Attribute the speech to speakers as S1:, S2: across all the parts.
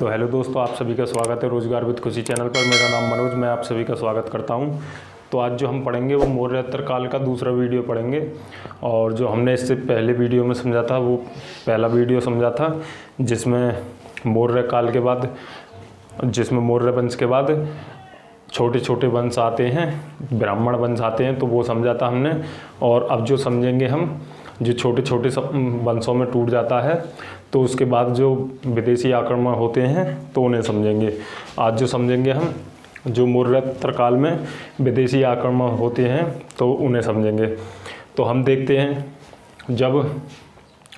S1: तो हेलो दोस्तों, आप सभी का स्वागत है रोजगार विद खुशी चैनल पर। मेरा नाम मनोज, मैं आप सभी का स्वागत करता हूं। तो आज जो हम पढ़ेंगे वो मौर्योत्तर काल का दूसरा वीडियो पढ़ेंगे। और जो हमने इससे पहले वीडियो में समझा था वो पहला वीडियो समझा था, जिसमें मौर्य काल के बाद, जिसमें मौर्य वंश के बाद छोटे छोटे वंश आते हैं, ब्राह्मण वंश आते हैं, तो वो समझा था हमने। और अब जो समझेंगे हम, जो छोटे छोटे वंशों में टूट जाता है तो उसके बाद जो विदेशी आक्रमण होते हैं तो उन्हें समझेंगे। आज जो समझेंगे हम, जो मौर्योत्तर काल में विदेशी आक्रमण होते हैं तो उन्हें समझेंगे। तो हम देखते हैं, जब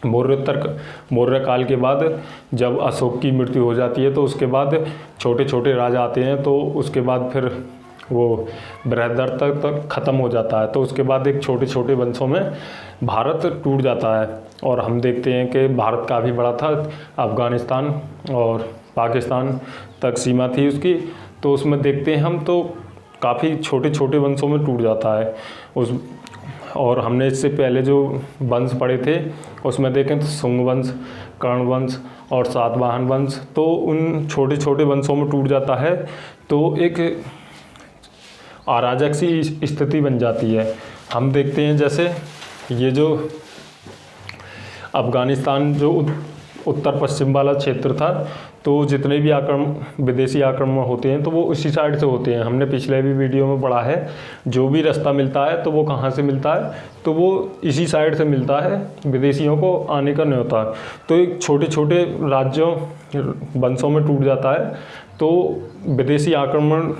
S1: मौर्य काल के बाद जब अशोक की मृत्यु हो जाती है तो उसके बाद छोटे छोटे राजा आते हैं, तो उसके बाद फिर वो बृहद्रथ तक ख़त्म हो जाता है। तो उसके बाद एक छोटे छोटे वंशों में भारत टूट जाता है। और हम देखते हैं कि भारत काफ़ी बड़ा था, अफ़गानिस्तान और पाकिस्तान तक सीमा थी उसकी। तो उसमें देखते हैं हम, तो काफ़ी छोटे छोटे वंशों में टूट जाता है उस। और हमने इससे पहले जो वंश पढ़े थे उसमें देखें तो शुंग वंश, कर्ण वंश और सातवाहन वंश, तो उन छोटे छोटे वंशों में टूट जाता है तो एक अराजक सी स्थिति बन जाती है। हम देखते हैं जैसे ये जो अफ़गानिस्तान जो उत्तर पश्चिम वाला क्षेत्र था, तो जितने भी विदेशी आक्रमण होते हैं तो वो उसी साइड से होते हैं। हमने पिछले भी वीडियो में पढ़ा है, जो भी रास्ता मिलता है तो वो कहाँ से मिलता है, तो वो इसी साइड से मिलता है, विदेशियों को आने का नहीं होता। तो एक छोटे छोटे राज्यों वंशों में टूट जाता है, तो विदेशी आक्रमण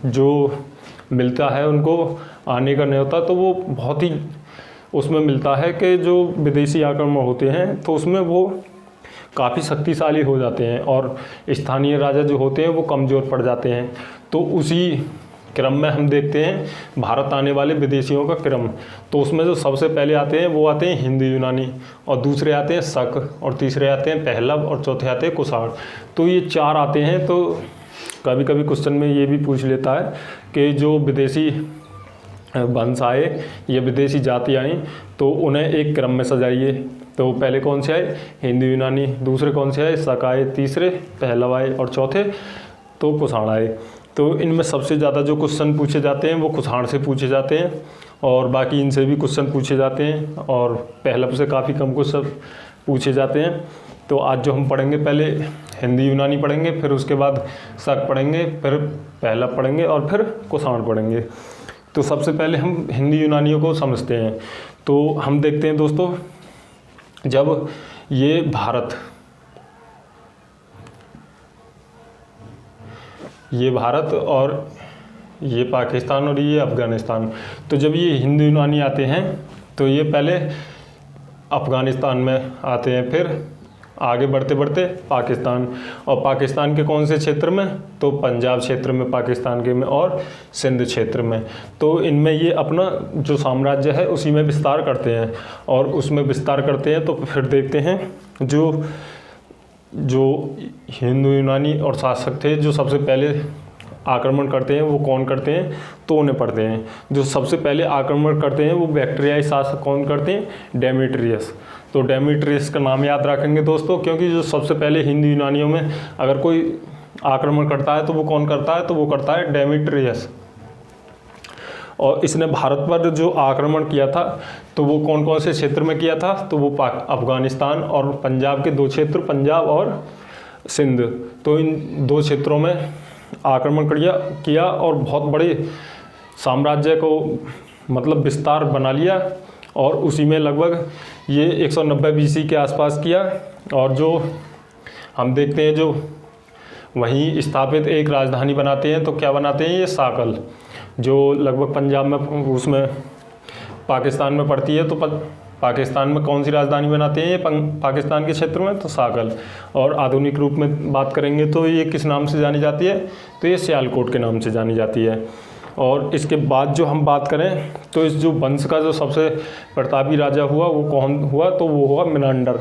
S1: जो मिलता है उनको आने का नहीं होता। तो वो बहुत ही उसमें मिलता है कि जो विदेशी आक्रमण होते हैं तो उसमें वो काफ़ी शक्तिशाली हो जाते हैं और स्थानीय राजा जो होते हैं वो कमज़ोर पड़ जाते हैं। तो उसी क्रम में हम देखते हैं भारत आने वाले विदेशियों का क्रम। तो उसमें जो सबसे पहले आते हैं वो आते हैं हिंदू यूनानी, और दूसरे आते हैं शक, और तीसरे आते हैं पहलव, और चौथे आते हैं कुषाण। तो ये चार आते हैं। तो कभी कभी क्वेश्चन में ये भी पूछ लेता है कि जो विदेशी वंश आए या विदेशी जाति आई तो उन्हें एक क्रम में सजाइए। तो पहले कौन से आए? हिंदू यूनानी, दूसरे कौन से आए? शक आए, तीसरे पहलव आए, और चौथे तो कुषाण आए। तो इनमें सबसे ज़्यादा जो क्वेश्चन पूछे जाते हैं वो कुषाण से पूछे जाते हैं, और बाकी इनसे भी क्वेश्चन पूछे जाते हैं, और पहलव से काफ़ी कम क्वेश्चन पूछे जाते हैं। तो आज जो हम पढ़ेंगे, पहले हिंदी यूनानी पढ़ेंगे, फिर उसके बाद शक पढ़ेंगे, फिर पहलव पढ़ेंगे, और फिर कुषाण पढ़ेंगे। तो सबसे पहले हम हिंदी यूनानियों को समझते हैं। तो हम देखते हैं दोस्तों, जब ये भारत और ये पाकिस्तान और ये अफ़गानिस्तान, तो जब ये हिंदू यूनानी आते हैं तो ये पहले अफ़गानिस्तान में आते हैं, फिर आगे बढ़ते बढ़ते पाकिस्तान, और पाकिस्तान के कौन से क्षेत्र में? तो पंजाब क्षेत्र में पाकिस्तान के में, और सिंध क्षेत्र में। तो इनमें ये अपना जो साम्राज्य है उसी में विस्तार करते हैं, और उसमें विस्तार करते हैं। तो फिर देखते हैं जो हिंदू यूनानी और शासक थे, जो सबसे पहले आक्रमण करते हैं वो कौन करते हैं, तो उन्हें पढ़ते हैं। जो सबसे पहले आक्रमण करते हैं वो बैक्ट्रियाई शासक कौन करते हैं? डेमेट्रियस। तो डेमेट्रियस का नाम याद रखेंगे दोस्तों, क्योंकि जो सबसे पहले हिंदू यूनानियों में अगर कोई आक्रमण करता है तो वो कौन करता है? तो वो करता है डेमेट्रियस। और इसने भारत पर जो आक्रमण किया था तो वो कौन कौन से क्षेत्र में किया था? तो वो अफ़गानिस्तान और पंजाब के दो क्षेत्र, पंजाब और सिंध, तो इन दो क्षेत्रों में आक्रमण किया और बहुत बड़े साम्राज्य को मतलब विस्तार बना लिया। और उसी में लगभग ये 190 BC के आसपास किया। और जो हम देखते हैं, जो वहीं स्थापित एक राजधानी बनाते हैं, तो क्या बनाते हैं? ये साकल, जो लगभग पंजाब में, उसमें पाकिस्तान में पड़ती है। तो पाकिस्तान में कौन सी राजधानी बनाते हैं? ये पाकिस्तान के क्षेत्र में, तो साकल। और आधुनिक रूप में बात करेंगे तो ये किस नाम से जानी जाती है? तो ये सियालकोट के नाम से जानी जाती है। और इसके बाद जो हम बात करें तो इस जो वंश का जो सबसे प्रतापी राजा हुआ वो कौन हुआ? तो वो हुआ मेनांडर।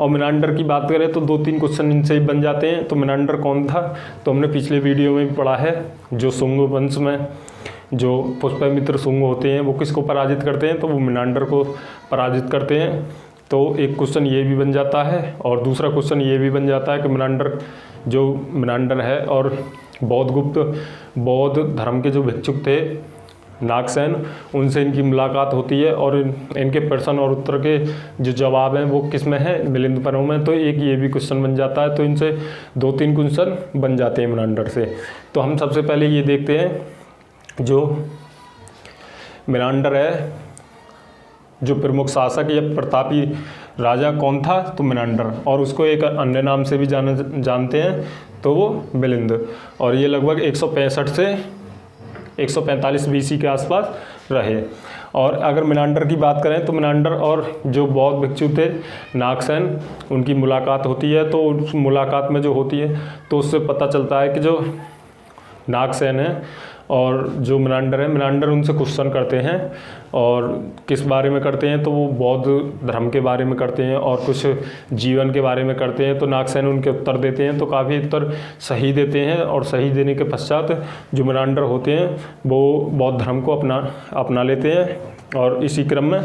S1: और मेनांडर की बात करें तो 2-3 क्वेश्चन इनसे ही बन जाते हैं। तो मेनांडर कौन था? तो हमने पिछले वीडियो में भी पढ़ा है, जो शुंग वंश में जो पुष्यमित्र शुंग होते हैं वो किसको पराजित करते हैं? तो वो मेनांडर को पराजित करते हैं। तो एक क्वेश्चन ये भी बन जाता है, और दूसरा क्वेश्चन ये भी बन जाता है कि मेनांडर जो मेनांडर है और बौद्ध धर्म के जो भिक्षुक थे नागसेन, उनसे इनकी मुलाकात होती है और इनके प्रश्न और उत्तर के जो जवाब हैं वो किस में है, मिलिंद पर्व में। तो एक ये भी क्वेश्चन बन जाता है, तो इनसे 2-3 क्वेश्चन बन जाते हैं मेनांडर से। तो हम सबसे पहले ये देखते हैं जो मेनांडर है, जो प्रमुख शासक या प्रतापी राजा कौन था, तो मेनांडर, और उसको एक अन्य नाम से भी जानते हैं, तो वो मिलिंद। और ये लगभग 165 से 145 BC के आसपास रहे। और अगर मेनांडर की बात करें तो मेनांडर और जो बौद्ध भिक्षु थे नागसेन, उनकी मुलाकात होती है। तो उस मुलाकात में जो होती है तो उससे पता चलता है कि जो नागसेन है और जो मेनांडर है, मेनांडर उनसे क्वेश्चन करते हैं और किस बारे में करते हैं, तो वो बौद्ध धर्म के बारे में करते हैं और कुछ जीवन के बारे में करते हैं। तो नागसेन उनके उत्तर देते हैं, तो काफ़ी उत्तर सही देते हैं और सही देने के पश्चात जो मेनांडर होते हैं वो बौद्ध धर्म को अपना लेते हैं। और इसी क्रम में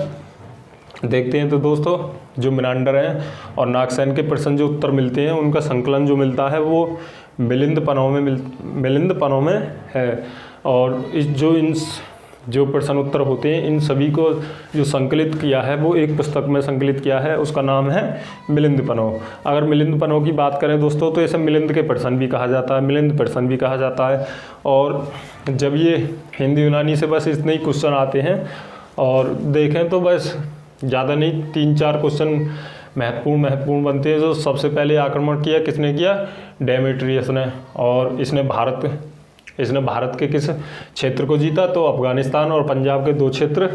S1: देखते हैं तो दोस्तों जो मेनांडर हैं और नागसेन के प्रश्न जो उत्तर मिलते हैं उनका संकलन जो मिलता है वो मिलिंद पनों में है। और इन जो प्रश्न उत्तर होते हैं इन सभी को जो संकलित किया है वो एक पुस्तक में संकलित किया है, उसका नाम है मिलिंद पनों। अगर मिलिंद पनों की बात करें दोस्तों तो इसे मिलिंद के प्रश्न भी कहा जाता है, मिलिंद प्रश्न भी कहा जाता है। और जब ये हिंदी यूनानी से बस इतने ही क्वेश्चन आते हैं और देखें तो बस ज़्यादा नहीं, 3-4 क्वेश्चन महत्वपूर्ण बनते हैं। जो सबसे पहले आक्रमण किया किसने किया, डेमेट्रियस ने। और इसने भारत के किस क्षेत्र को जीता, तो अफगानिस्तान और पंजाब के 2 क्षेत्र,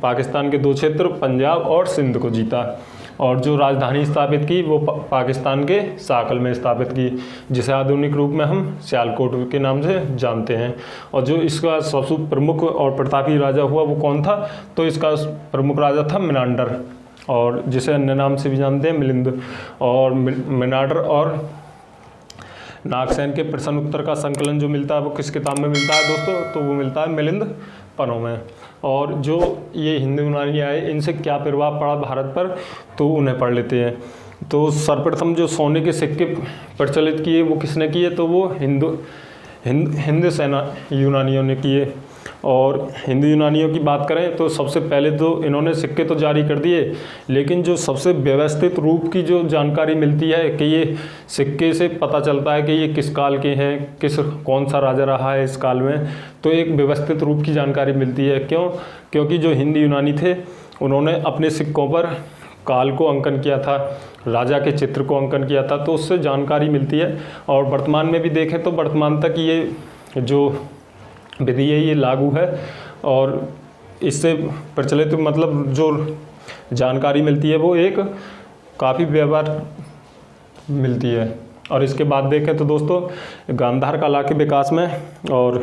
S1: पाकिस्तान के 2 क्षेत्र पंजाब और सिंध को जीता। और जो राजधानी स्थापित की वो पाकिस्तान के साकल में स्थापित की, जिसे आधुनिक रूप में हम सियालकोट के नाम से जानते हैं। और जो इसका सबसे प्रमुख और प्रतापी राजा हुआ वो कौन था, तो इसका प्रमुख राजा था मेनांडर, और जिसे अन्य नाम से भी जानते हैं मिलिंद। और मेनांडर और नागसेन के प्रश्न उत्तर का संकलन जो मिलता है वो किस किताब में मिलता है दोस्तों, तो वो मिलता है मिलिंद पनों में। और जो ये हिंदी यूनानी आए इनसे क्या प्रभाव पड़ा भारत पर, तो उन्हें पढ़ लेते हैं। तो सर्वप्रथम जो सोने के सिक्के प्रचलित किए वो किसने किए, तो वो हिंद सेना यूनानियों ने किए। और हिंदू यूनानियों की बात करें तो सबसे पहले तो इन्होंने सिक्के तो जारी कर दिए, लेकिन जो सबसे व्यवस्थित रूप की जो जानकारी मिलती है कि ये सिक्के से पता चलता है कि ये किस काल के हैं, कौन सा राजा रहा है इस काल में, तो एक व्यवस्थित रूप की जानकारी मिलती है। क्योंकि जो हिंदी यूनानी थे उन्होंने अपने सिक्कों पर काल को अंकन किया था, राजा के चित्र को अंकन किया था, तो उससे जानकारी मिलती है। और वर्तमान में भी देखें तो वर्तमान तक ये जो विधि है ये लागू है और इससे प्रचलित मतलब जो जानकारी मिलती है वो एक काफ़ी व्यवहार मिलती है। और इसके बाद देखें तो दोस्तों गांधार कला के विकास में और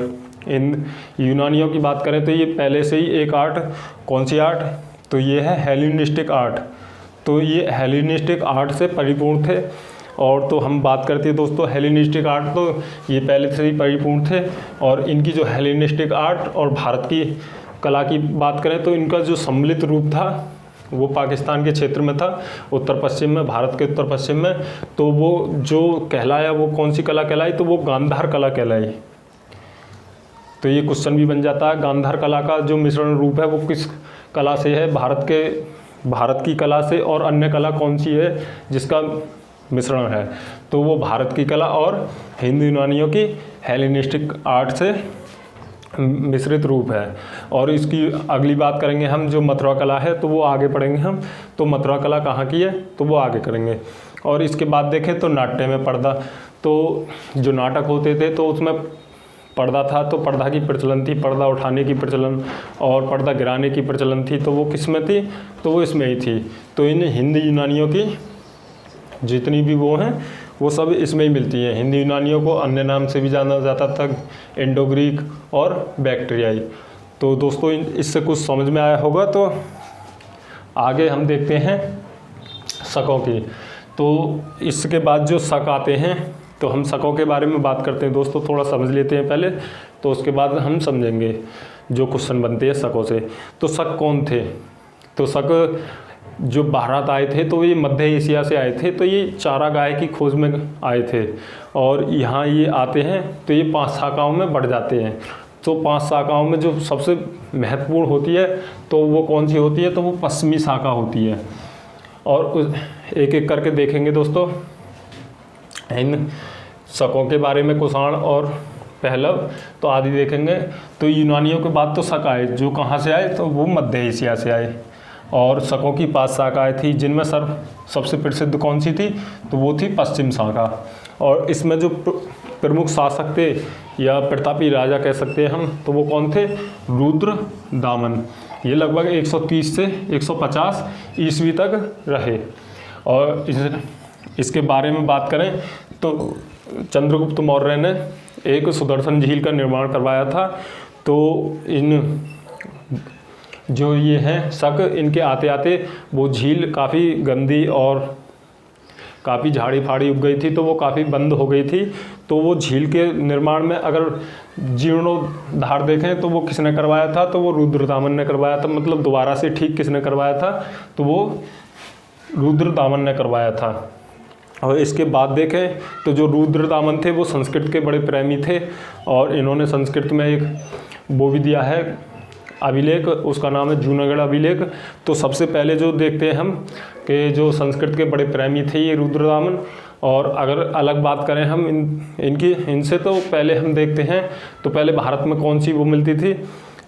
S1: इन यूनानियों की बात करें तो ये पहले से ही एक आर्ट, कौन सी आर्ट, तो ये है हेलेनिस्टिक आर्ट। तो ये हेलेनिस्टिक आर्ट से परिपूर्ण थे। और तो हम बात करते हैं दोस्तों हेलेनिस्टिक आर्ट, तो ये पहले से ही परिपूर्ण थे। और इनकी जो हेलेनिस्टिक आर्ट और भारत की कला की बात करें तो इनका जो सम्मिलित रूप था वो पाकिस्तान के क्षेत्र में था, उत्तर पश्चिम में, भारत के उत्तर पश्चिम में। तो वो जो कहलाया वो कौन सी कला कहलाई, तो वो गांधार कला कहलाई। तो ये क्वेश्चन भी बन जाता है, गांधार कला का जो मिश्रण रूप है वो किस कला से है, भारत की कला से, और अन्य कला कौन सी है जिसका मिश्रण है, तो वो भारत की कला और हिंदू यूनानियों की हेलेनिस्टिक आर्ट से मिश्रित रूप है। और इसकी अगली बात करेंगे हम, जो मथुरा कला है तो वो आगे पढ़ेंगे हम, तो मथुरा कला कहाँ की है तो वो आगे करेंगे। और इसके बाद देखें तो नाट्य में पर्दा, तो जो नाटक होते थे तो उसमें पर्दा था, तो पर्दा की प्रचलन थी, पर्दा उठाने की प्रचलन और पर्दा गिराने की प्रचलन थी, तो वो किस में थी, तो वो इसमें ही थी। तो इन हिंदी यूनानियों की जितनी भी वो हैं वो सब इसमें ही मिलती हैं। हिंदी यूनानियों को अन्य नाम से भी जाना जाता था, इंडो ग्रीक और बैक्टीरियाई। तो दोस्तों इससे कुछ समझ में आया होगा। तो आगे हम देखते हैं शकों की। तो इसके बाद जो शक आते हैं तो हम शकों के बारे में बात करते हैं दोस्तों, थोड़ा समझ लेते हैं पहले, तो उसके बाद हम समझेंगे जो क्वेश्चन बनते हैं शकों से। तो शक कौन थे, तो शक जो भारत आए थे तो ये मध्य एशिया से आए थे, तो ये चारागाह की खोज में आए थे और यहाँ ये आते हैं तो ये 5 शाखाओं में बढ़ जाते हैं। तो 5 शाखाओं में जो सबसे महत्वपूर्ण होती है तो वो कौन सी होती है, तो वो पश्चिमी शाखा होती है। और एक एक करके देखेंगे दोस्तों इन शकों के बारे में, कुषाण और पहलव तो आदि देखेंगे। तो यूनानियों के बाद तो शक आए, जो कहाँ से आए, तो वो मध्य एशिया से आए और शकों की 5 शाखाएँ थी, जिनमें सबसे प्रसिद्ध कौन सी थी, तो वो थी पश्चिम शाखा। और इसमें जो प्रमुख शासक थे या प्रतापी राजा कह सकते हैं हम, तो वो कौन थे, रुद्रदामन। ये लगभग 130 से 150 ईस्वी तक रहे। और इसके बारे में बात करें तो चंद्रगुप्त मौर्य ने एक सुदर्शन झील का निर्माण करवाया था। तो इन जो ये हैं शक, इनके आते आते वो झील काफ़ी गंदी और काफ़ी झाड़ी फाड़ी उग गई थी, तो वो काफ़ी बंद हो गई थी। तो वो झील के निर्माण में अगर जीर्णोद्धार देखें तो वो किसने करवाया था, तो वो रुद्रदामन ने करवाया था। मतलब दोबारा से ठीक किसने करवाया था, तो वो रुद्रदामन ने करवाया था। और इसके बाद देखें तो जो रुद्रदामन थे वो संस्कृत के बड़े प्रेमी थे और इन्होंने संस्कृत में एक वो भी दिया है अभिलेख, उसका नाम है जूनागढ़ अभिलेख। तो सबसे पहले जो देखते हैं हम कि जो संस्कृत के बड़े प्रेमी थे ये रुद्रदामन। और अगर अलग बात करें हम इनसे तो पहले हम देखते हैं तो पहले भारत में कौन सी वो मिलती थी,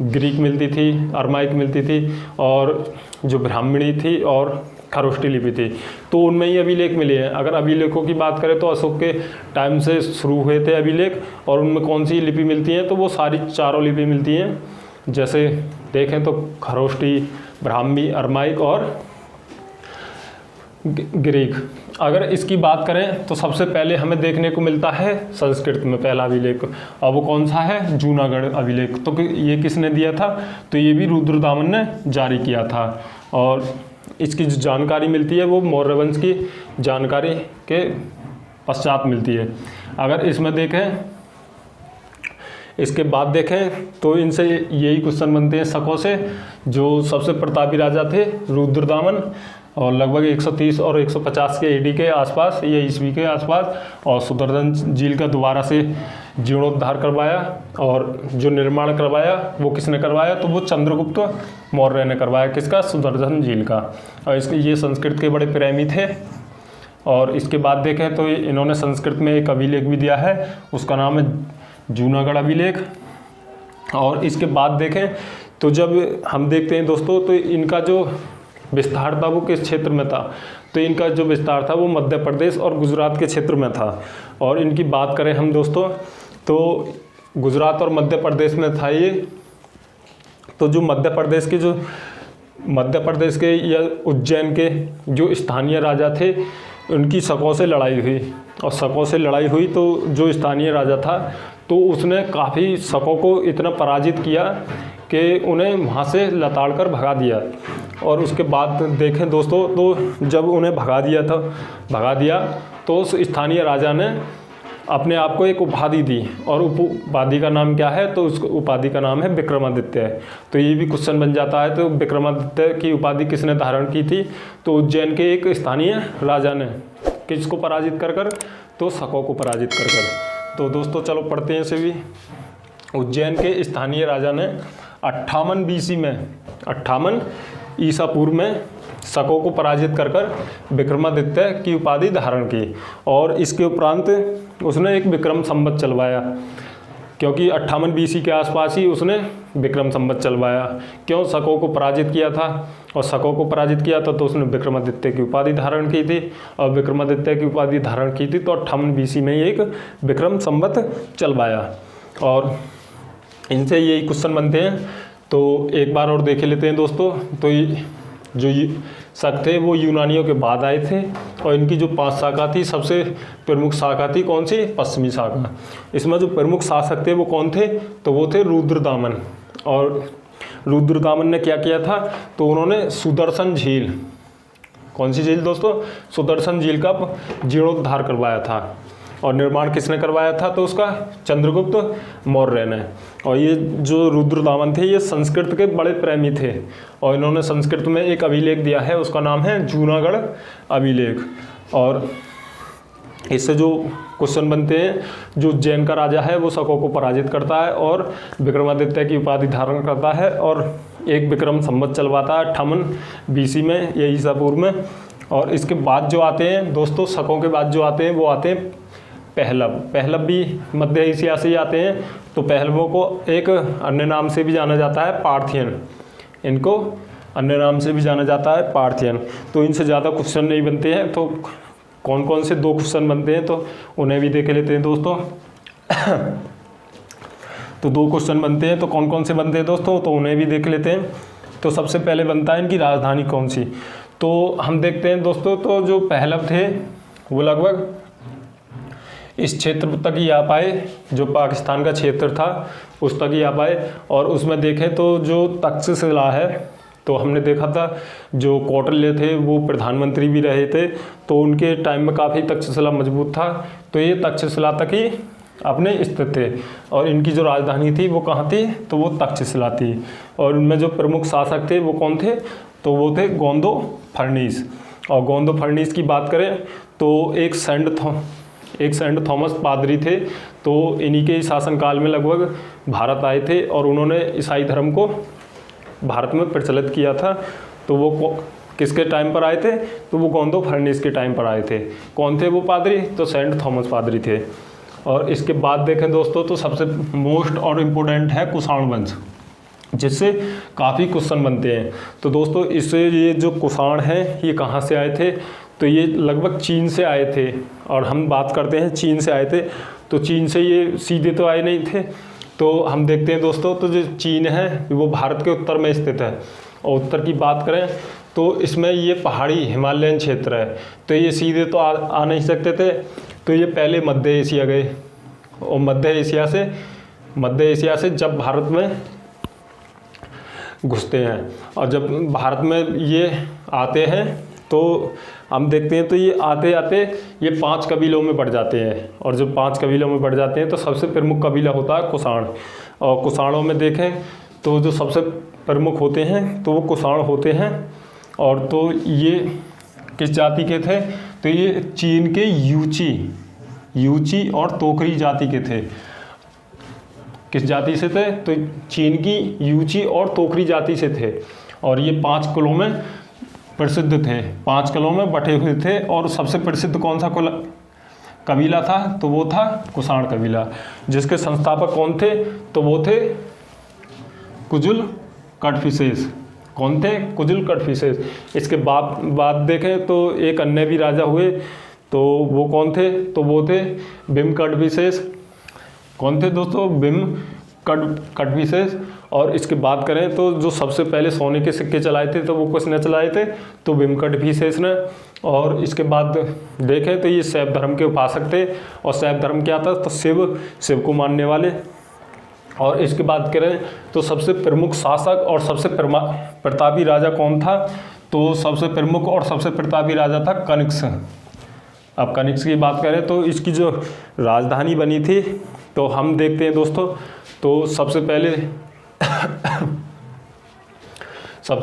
S1: ग्रीक मिलती थी, अरमाइक मिलती थी और जो ब्राह्मणी थी और खरोष्टी लिपि थी। तो उनमें ही अभिलेख मिले हैं। अगर अभिलेखों की बात करें तो अशोक के टाइम से शुरू हुए थे अभिलेख, और उनमें कौन सी लिपि मिलती हैं, तो वो सारी चारों लिपि मिलती हैं। जैसे देखें तो खरोष्टी, ब्राह्मी, अरमाइक और ग्रीक। अगर इसकी बात करें तो सबसे पहले हमें देखने को मिलता है संस्कृत में पहला अभिलेख, और वो कौन सा है, जूनागढ़ अभिलेख। तो ये किसने दिया था, तो ये भी रुद्रदामन ने जारी किया था। और इसकी जो जानकारी मिलती है वो मौर्य वंश की जानकारी के पश्चात मिलती है। अगर इसमें देखें, इसके बाद देखें तो इनसे यही क्वेश्चन बनते हैं शकों से। जो सबसे प्रतापी राजा थे रुद्रदामन, और लगभग 130 और 150 के एडी के आसपास या ईस्वी के आसपास, और सुदर्शन झील का दोबारा से जीर्णोद्धार करवाया। और जो निर्माण करवाया वो किसने करवाया, तो वो चंद्रगुप्त मौर्य ने करवाया। किसका, सुदर्शन झील का। और इसके ये संस्कृत के बड़े प्रेमी थे। और इसके बाद देखें तो इन्होंने संस्कृत में एक अभिलेख भी दिया है, उसका नाम है जूनागढ़ अभिलेख। और इसके बाद देखें तो जब हम देखते हैं दोस्तों तो इनका जो विस्तार था वो किस क्षेत्र में था, तो इनका जो विस्तार था वो मध्य प्रदेश और गुजरात के क्षेत्र में था। और इनकी बात करें हम दोस्तों तो गुजरात और मध्य प्रदेश में था ये। तो जो मध्य प्रदेश के या उज्जैन के जो स्थानीय राजा थे उनकी शकों से लड़ाई हुई, और शकों से लड़ाई हुई तो जो स्थानीय राजा था तो उसने काफ़ी शकों को इतना पराजित किया कि उन्हें वहाँ से लताड़ कर भगा दिया। और उसके बाद देखें दोस्तों तो जब उन्हें भगा दिया तो उस स्थानीय राजा ने अपने आप को एक उपाधि दी, और उपाधि का नाम क्या है, तो उस उपाधि का नाम है विक्रमादित्य। तो ये भी क्वेश्चन बन जाता है, तो विक्रमादित्य की उपाधि किसने धारण की थी, तो उज्जैन के एक स्थानीय राजा ने। किसको पराजित कर, तो शकों को पराजित कर। तो दोस्तों चलो पढ़ते हैं इसे भी। उज्जैन के स्थानीय राजा ने 58 BC में, 58 ईसा पूर्व में शकों को पराजित कर विक्रमादित्य की उपाधि धारण की। और इसके उपरांत उसने एक विक्रम संवत चलवाया, क्योंकि 58 BC के आसपास ही उसने विक्रम संवत चलवाया। क्यों, शकों को पराजित किया था, और शकों को पराजित किया था तो उसने विक्रमादित्य की उपाधि धारण की थी, और विक्रमादित्य की उपाधि धारण की थी तो 58 BC में ही एक विक्रम संवत चलवाया। और इनसे यही क्वेश्चन बनते हैं। तो एक बार और देख लेते हैं दोस्तों। तो जो शक थे वो यूनानियों के बाद आए थे, और इनकी जो 5 शाखा थी, सबसे प्रमुख शाखा थी कौन सी, पश्चिमी शाखा। इसमें जो प्रमुख शासक थे वो कौन थे, तो वो थे रुद्रदामन। और रुद्रदामन ने क्या किया था, तो उन्होंने सुदर्शन झील, कौन सी झील दोस्तों, सुदर्शन झील का जीर्णोद्धार करवाया था। और निर्माण किसने करवाया था, तो उसका चंद्रगुप्त मौर्य ने। और ये जो रुद्रदामन थे ये संस्कृत के बड़े प्रेमी थे और इन्होंने संस्कृत में एक अभिलेख दिया है, उसका नाम है जूनागढ़ अभिलेख। और इससे जो क्वेश्चन बनते हैं, जो उज्जैन का राजा है वो शकों को पराजित करता है और विक्रमादित्य की उपाधि धारण करता है और एक विक्रम संवत चलवाता है 58 BC में, ये ईसा पूर्व में। और इसके बाद जो आते हैं दोस्तों, शकों के बाद जो आते हैं वो आते हैं पहलव। पहलव भी मध्य एशिया से ही आते हैं। तो पहलवों को एक अन्य नाम से भी जाना जाता है पार्थियन, इनको अन्य नाम से भी जाना जाता है पार्थियन। तो इनसे ज़्यादा क्वेश्चन नहीं बनते हैं। तो कौन कौन से 2 क्वेश्चन बनते हैं तो उन्हें भी देख लेते हैं दोस्तों। तो 2 क्वेश्चन बनते हैं, तो कौन कौन से बनते हैं दोस्तों, तो उन्हें भी देख लेते हैं। तो सबसे पहले बनता है इनकी राजधानी कौन सी। तो हम देखते हैं दोस्तों, तो जो पहलव थे वो लगभग इस क्षेत्र तक ही आ पाए, जो पाकिस्तान का क्षेत्र था उस तक ही आ पाए। और उसमें देखें तो जो तक्षशिला है, तो हमने देखा था जो कौटिल्य थे वो प्रधानमंत्री भी रहे थे, तो उनके टाइम में काफ़ी तक्षशिला मजबूत था। तो ये तक्षशिला तक ही अपने स्थित थे और इनकी जो राजधानी थी वो कहाँ थी, तो वो तक्षशिला थी। और उनमें जो प्रमुख शासक थे वो कौन थे, तो वो थे गोंदो फर्नीस। और गोंदो फर्नीस की बात करें तो एक सेंट थॉमस पादरी थे, तो इन्हीं के शासनकाल में लगभग भारत आए थे और उन्होंने ईसाई धर्म को भारत में प्रचलित किया था। तो वो किसके टाइम पर आए थे, तो वो गोंदो फर्नीस के टाइम पर आए थे। कौन थे वो पादरी, तो सेंट थॉमस पादरी थे। और इसके बाद देखें दोस्तों, तो सबसे मोस्ट और इम्पोर्टेंट है कुषाण वंश, जिससे काफ़ी क्वेश्चन बनते हैं। तो दोस्तों इससे ये जो कुषाण हैं ये कहाँ से आए थे, तो ये लगभग चीन से आए थे। और हम बात करते हैं चीन से आए थे, तो चीन से ये सीधे तो आए नहीं थे। तो हम देखते हैं दोस्तों, तो जो चीन है वो भारत के उत्तर में स्थित है। और उत्तर की बात करें तो इसमें ये पहाड़ी हिमालयन क्षेत्र है, तो ये सीधे तो आ नहीं सकते थे। तो ये पहले मध्य एशिया गए और मध्य एशिया से जब भारत में घुसते हैं और जब भारत में ये आते हैं तो हम देखते हैं तो ये आते आते ये 5 कबीलों में बढ़ जाते हैं। और जब 5 कबीलों में बढ़ जाते हैं तो सबसे प्रमुख कबीला होता है कुषाण। और कुषाणों में देखें तो जो सबसे प्रमुख होते हैं तो वो कुषाण होते हैं। और तो ये किस जाति के थे, तो ये चीन के यूची और तोकरी जाति के थे। किस जाति से थे, तो चीन की यूची और तोकरी जाति से थे। और ये 5 कुलों में प्रसिद्ध थे, 5 कुलों में बटे हुए थे। और सबसे प्रसिद्ध कौन सा कबीला था, तो वो था कुषाण कबीला, जिसके संस्थापक कौन थे, तो वो थे कुजुल कटफिसेस। कौन थे, कुजुल कटफिसेस। इसके बाद देखें तो एक अन्य भी राजा हुए, तो वो कौन थे, तो वो थे बिम कटफिसेस। कौन थे दोस्तों, बिम कटफिसेस। और इसके बात करें तो जो सबसे पहले सोने के सिक्के चलाए थे तो वो किसने चलाए थे, तो बिम कटफिसेस ने। और इसके बाद देखें तो ये शैव धर्म के उपासक थे। और शैव धर्म क्या था, तो शिव को मानने वाले। और इसके बाद करें तो सबसे प्रमुख शासक और सबसे प्रतापी राजा कौन था, तो सबसे प्रमुख और सबसे प्रतापी राजा था कनिष्क। अब कनिष्क की बात करें तो इसकी जो राजधानी बनी थी, तो हम देखते हैं दोस्तों, तो सबसे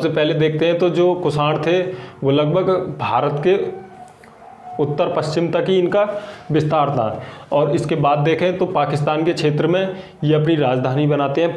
S1: पहले देखते हैं तो जो कुषाण थे वो लगभग भारत के उत्तर पश्चिम तक ही इनका विस्तार था। और इसके बाद देखें तो पाकिस्तान के क्षेत्र में ये अपनी राजधानी बनाते हैं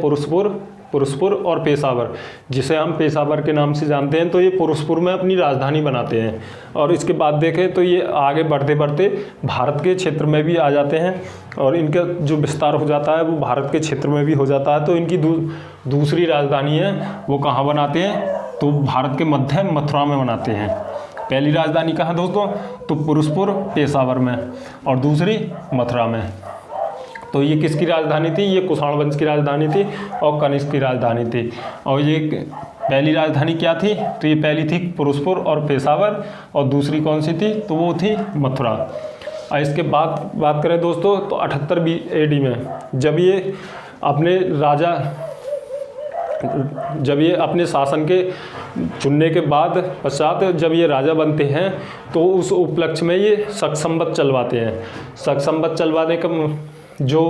S1: पुरुषपुर और पेशावर, जिसे हम पेशावर के नाम से जानते हैं। तो ये पुरुषपुर में अपनी राजधानी बनाते हैं। और इसके बाद देखें तो ये आगे बढ़ते बढ़ते भारत के क्षेत्र में भी आ जाते हैं और इनका जो विस्तार हो जाता है वो भारत के क्षेत्र में भी हो जाता है। तो इनकी दूसरी राजधानी है वो कहाँ बनाते हैं, तो भारत के मध्य मथुरा में बनाते हैं। पहली राजधानी कहाँ दोस्तों, तो पुरुषपुर पेशावर में और दूसरी मथुरा में। तो ये किसकी राजधानी थी, ये कुषाण वंश की राजधानी थी और कनिष्क की राजधानी थी। और ये पहली राजधानी क्या थी, तो ये पहली थी पुरुषपुर और पेशावर और दूसरी कौन सी थी, तो वो थी मथुरा। और इसके बाद बात करें दोस्तों तो 78 AD में जब ये अपने राजा जब ये अपने शासन के चुनने के बाद पश्चात जब ये राजा बनते हैं तो उस उपलक्ष्य में ये शक संवत चलवाते हैं। शक संवत चलवाने का जो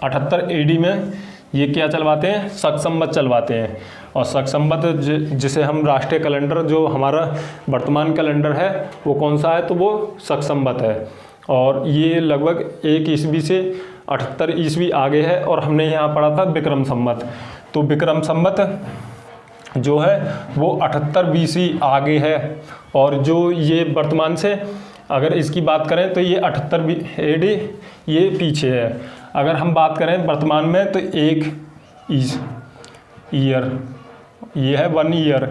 S1: 78 AD में ये क्या चलवाते हैं, शक संवत चलवाते हैं। और शक संवत जिसे हम राष्ट्रीय कैलेंडर, जो हमारा वर्तमान कैलेंडर है वो कौन सा है, तो वो शक संवत है। और ये लगभग 1 ईस्वी से 78 ईस्वी आगे है। और हमने यहाँ पढ़ा था विक्रम संवत, तो विक्रम संवत जो है वो 78 BC आगे है। और जो ये वर्तमान से अगर इसकी बात करें तो ये 78 AD ये पीछे है। अगर हम बात करें वर्तमान में तो 1 ईयर ये है 1 ईयर।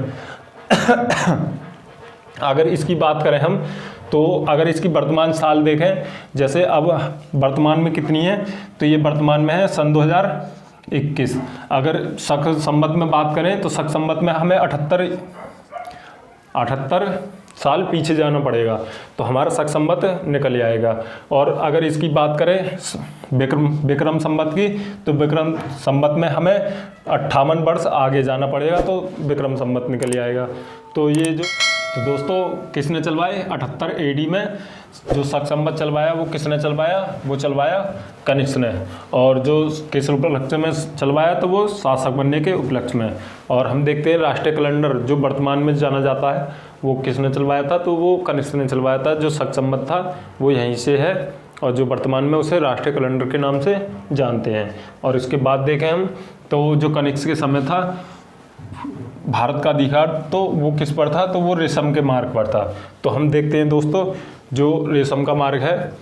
S1: अगर इसकी बात करें हम तो अगर इसकी वर्तमान साल देखें, जैसे अब वर्तमान में कितनी है, तो ये वर्तमान में है सन 2021। अगर शक संवत में बात करें तो शक संवत में हमें 78 साल पीछे जाना पड़ेगा तो हमारा शक संवत निकल आएगा। और अगर इसकी बात करें विक्रम संवत की, तो विक्रम संवत में हमें 58 वर्ष आगे जाना पड़ेगा तो विक्रम संवत निकल आएगा। तो ये जो तो दोस्तों किसने चलवाए, 78 AD में जो शक संवत चलवाया वो किसने चलवाया, वो चलवाया कनिष्क ने। और जो किस उपलक्ष्य में चलवाया, तो वो शासक बनने के उपलक्ष्य में। और हम देखते हैं राष्ट्रीय कैलेंडर जो वर्तमान में जाना जाता है वो किसने चलवाया था, तो वो कनिष्क ने चलवाया था। जो शक संवत था वो यहीं से है और जो वर्तमान में उसे राष्ट्रीय कैलेंडर के नाम से जानते हैं। और इसके बाद देखें हम तो जो कनिष्क के समय था भारत का अधिकार तो वो किस पर था, तो वो रेशम के मार्ग पर था। तो हम देखते हैं दोस्तों जो रेशम का मार्ग है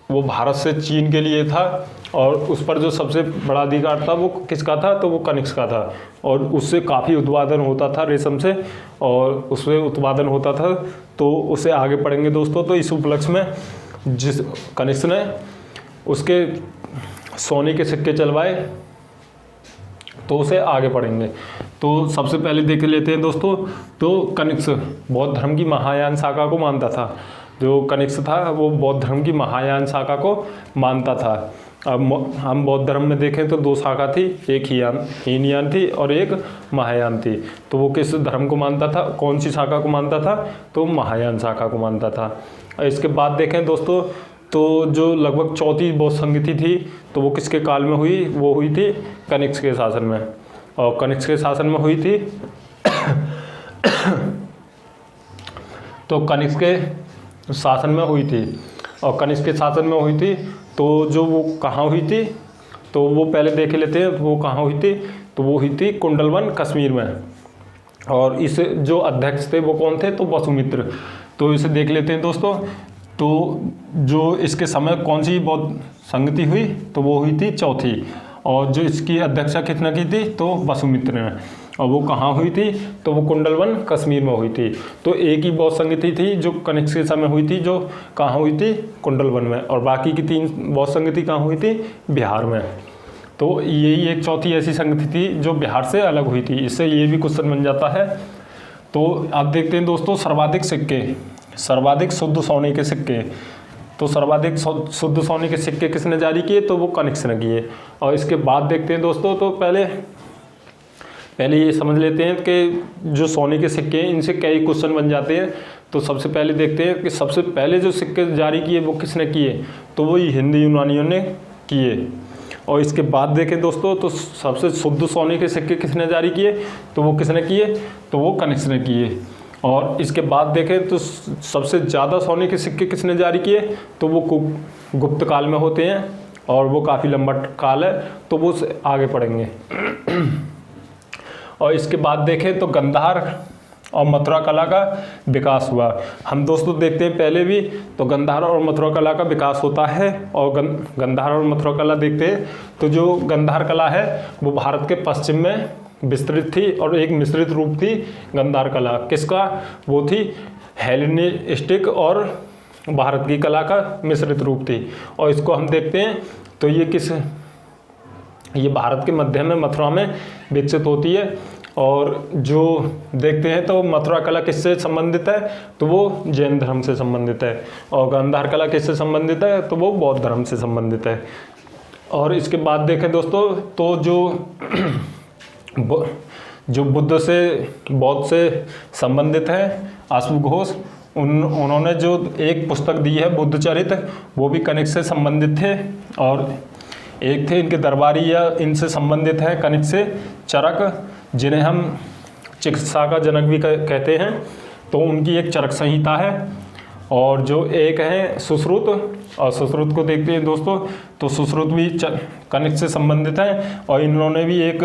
S1: वो भारत से चीन के लिए था और उस पर जो सबसे बड़ा अधिकार था वो किसका था, तो वो कनिष्क का था। और उससे काफ़ी उत्पादन होता था रेशम से, और उससे उत्पादन होता था तो उसे आगे पढ़ेंगे दोस्तों। तो इस उपलक्ष्य में जिस कनिष्क ने उसके सोने के सिक्के चलवाए तो उसे आगे पढ़ेंगे। तो सबसे पहले देख लेते हैं दोस्तों, तो कनिष्क बौद्ध धर्म की महायान शाखा को मानता था। जो कनिष्क था वो बौद्ध धर्म की महायान शाखा को मानता था। अब हम बौद्ध धर्म में देखें तो 2 शाखा थी, एक हीनयान थी और एक महायान थी। तो वो किस धर्म को मानता था, कौन सी शाखा को मानता था, तो महायान शाखा को मानता था। इसके बाद देखें दोस्तों तो जो लगभग चौथी बौद्ध संगति थी तो वो किसके काल में हुई, वो हुई थी कनिष्क के शासन में। और कनिष्क के शासन में हुई थी तो कनिष्क के शासन में हुई थी। और कनिष्क के शासन में हुई थी तो जो वो कहाँ हुई थी, तो वो पहले देख लेते हैं वो कहाँ हुई थी। तो वो हुई थी कुंडलवन कश्मीर में। और इस जो अध्यक्ष थे वो कौन थे, तो वसुमित्र। तो इसे देख लेते हैं दोस्तों। तो जो इसके समय कौन सी बौद्ध संगति हुई, तो वो हुई थी चौथी। और जो इसकी अध्यक्षता किसने की थी, तो वसुमित्र ने। और वो कहाँ हुई थी, तो वो कुंडलवन कश्मीर में हुई थी। तो एक ही बौद्ध संगति थी जो कनिष्क के समय हुई थी, जो कहाँ हुई थी, कुंडलवन में। और बाकी की 3 बौद्ध संगति कहाँ हुई थी, बिहार में। तो यही एक चौथी ऐसी संगति थी जो बिहार से अलग हुई थी। इससे ये भी क्वेश्चन बन जाता है। तो आप देखते हैं दोस्तों सर्वाधिक सिक्के, सर्वाधिक शुद्ध सोने के सिक्के। तो सर्वाधिक शुद्ध सोने के सिक्के किसने जारी किए, तो वो कनिष्क ने किए। और इसके बाद देखते हैं दोस्तों, तो पहले ये समझ लेते हैं कि जो सोने के सिक्के हैं इनसे कई क्वेश्चन बन जाते हैं। तो सबसे पहले देखते हैं कि सबसे पहले जो सिक्के जारी किए वो किसने किए, तो वो हिंदी यूनानियों ने किए। और इसके बाद देखें दोस्तों तो सबसे शुद्ध सोने के सिक्के किसने जारी किए, तो वो किसने किए, तो वो कनिष्क ने किए। और इसके बाद देखें तो सबसे ज़्यादा सोने के सिक्के किसने जारी किए, तो वो गुप्त काल में होते हैं और वो काफ़ी लंबा काल है, तो वो आगे पढ़ेंगे। और इसके बाद देखें तो गंधार और मथुरा कला का विकास हुआ। हम दोस्तों देखते हैं पहले भी तो गंधार और मथुरा कला का विकास होता है। और गंधार और मथुरा कला देखते हैं तो जो गंधार कला है वो भारत के पश्चिम में विस्तृत थी और एक मिश्रित रूप थी गंधार कला। किसका, वो थी हेलेनिस्टिक और भारत की कला का मिश्रित रूप थी। और इसको हम देखते हैं तो ये भारत के मध्य में मथुरा में विकसित होती है। और जो देखते हैं तो मथुरा कला किससे संबंधित है, तो वो जैन धर्म से संबंधित है। और गांधार कला किससे संबंधित है, तो वो बौद्ध धर्म से संबंधित है। और इसके बाद देखें दोस्तों तो जो जो बुद्ध से बौद्ध से संबंधित है अश्व घोष, उन्होंने जो एक पुस्तक दी है बुद्ध चरित्र, वो भी कनिष्क से संबंधित थे। और एक थे इनके दरबारी या इनसे संबंधित है कनिष्क से चरक, जिन्हें हम चिकित्सा का जनक भी कहते हैं। तो उनकी एक चरक संहिता है। और जो एक है सुश्रुत, और सुश्रुत को देखते हैं दोस्तों, तो सुश्रुत भी कनिष्क से संबंधित है और इन्होंने भी एक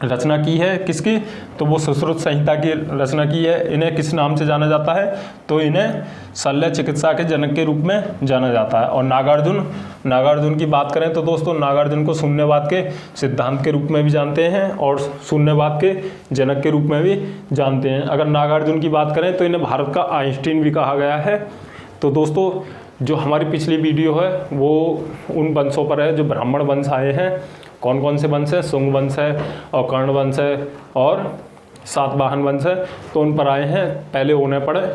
S1: रचना की है। किसकी? तो वो सुश्रुत संहिता की रचना की है। इन्हें किस नाम से जाना जाता है? तो इन्हें शल्य चिकित्सा के जनक के रूप में जाना जाता है। और नागार्जुन की बात करें तो दोस्तों, नागार्जुन को शून्यवाद के सिद्धांत के रूप में भी जानते हैं और शून्यवाद के जनक के रूप में भी जानते हैं। अगर नागार्जुन की बात करें तो इन्हें भारत का आइंस्टीन भी कहा गया है। तो दोस्तों, जो हमारी पिछली वीडियो है वो उन वंशों पर है जो ब्राह्मण वंश आए हैं। कौन कौन से वंश है? शुंग वंश है और कर्ण वंश है और सातवाहन वंश है। तो उन पर आए हैं, पहले उन्हें पढ़ें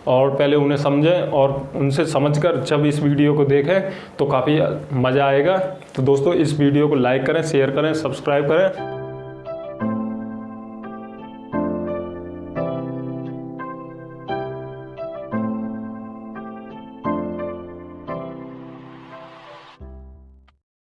S1: और पहले उन्हें समझें और उनसे समझकर जब इस वीडियो को देखें तो काफ़ी मज़ा आएगा। तो दोस्तों, इस वीडियो को लाइक करें, शेयर करें, सब्सक्राइब करें।